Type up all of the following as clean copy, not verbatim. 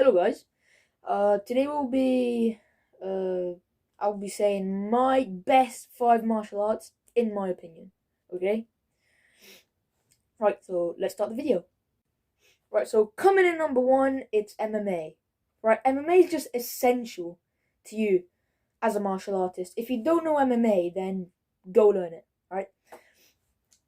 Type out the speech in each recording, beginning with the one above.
Hello guys. Today I'll be saying my best 5 martial arts in my opinion. Okay? Right, so let's start the video. Right, so coming in number one, it's MMA. Right, MMA is just essential to you as a martial artist. If you don't know MMA, then go learn it, right?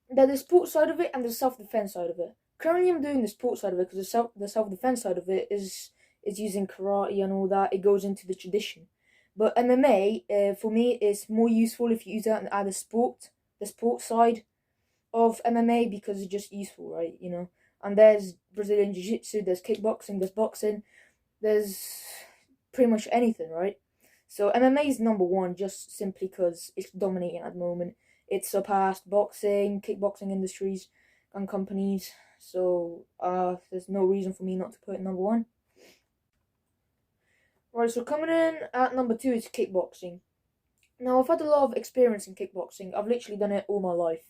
There's the sports side of it and the self-defense side of it. Currently I'm doing the sports side of it because the self-defense side of it is using karate and all that. It goes into the tradition. But MMA, for me, is more useful if you use that at the sport side of MMA because it's just useful, right? And there's Brazilian Jiu-Jitsu, there's kickboxing, there's boxing, there's pretty much anything, right? So MMA is number one just simply because it's dominating at the moment. It's surpassed boxing, kickboxing industries, and companies. So there's no reason for me not to put it number one. Right, so coming in at number two is kickboxing. Now, I've had a lot of experience in kickboxing. I've literally done it all my life,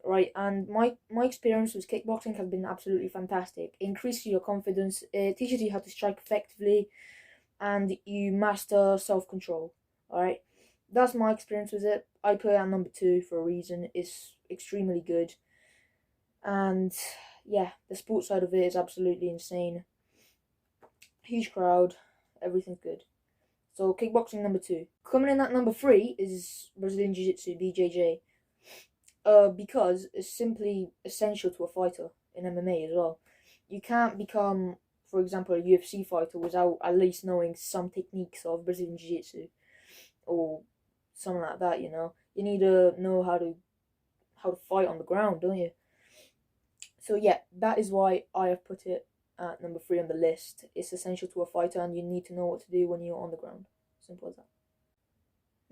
right? And my experience with kickboxing has been absolutely fantastic. It increases your confidence. It teaches you how to strike effectively, and you master self-control. All right, that's my experience with it. I put it at number two for a reason. It's extremely good, and yeah, the sports side of it is absolutely insane. Huge crowd, everything's good. So kickboxing number two. Coming in at number three is Brazilian Jiu-Jitsu, BJJ. Because it's simply essential to a fighter in MMA as well. You can't become, for example, a UFC fighter without at least knowing some techniques of Brazilian Jiu-Jitsu or something like that. You need to know how to fight on the ground, don't you? So yeah, that is why I have put it at number three on the list. It's essential to a fighter, and you need to know what to do when you're on the ground. Simple as that.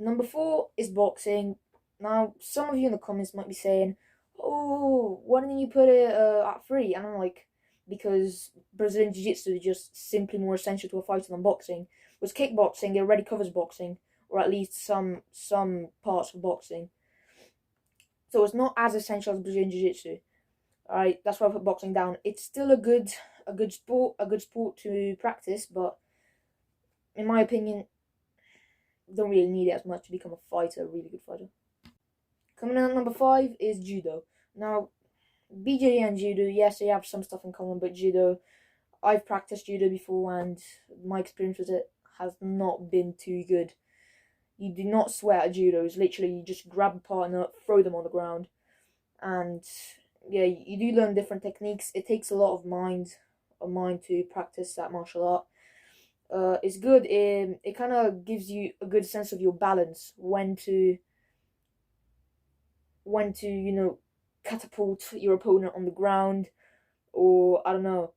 Number four is boxing. Now, some of you in the comments might be saying, "Oh, why didn't you put it at three?" And I'm like, because Brazilian Jiu-Jitsu is just simply more essential to a fighter than boxing. Whereas kickboxing, it already covers boxing, or at least some parts of boxing. So it's not as essential as Brazilian Jiu-Jitsu. Alright, that's why I put boxing down. It's still a good sport to practice, but in my opinion, don't really need it as much to become a fighter, a really good fighter. Coming in at number five is judo. Now, BJJ and judo, yes, they have some stuff in common, but judo, I've practiced judo before, and my experience with it has not been too good. You do not sweat at judo. It's literally you just grab a partner, throw them on the ground, and yeah, you do learn different techniques. It takes a lot of mind to practice that martial art. It's good. It kind of gives you a good sense of your balance, when to catapult your opponent on the ground, or I don't know,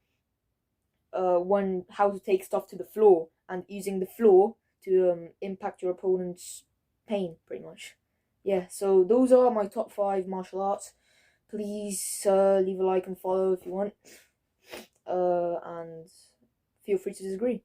how to take stuff to the floor, and using the floor to impact your opponent's pain, pretty much. Yeah, so those are my top 5 martial arts. Please leave a like and follow if you want, and feel free to disagree.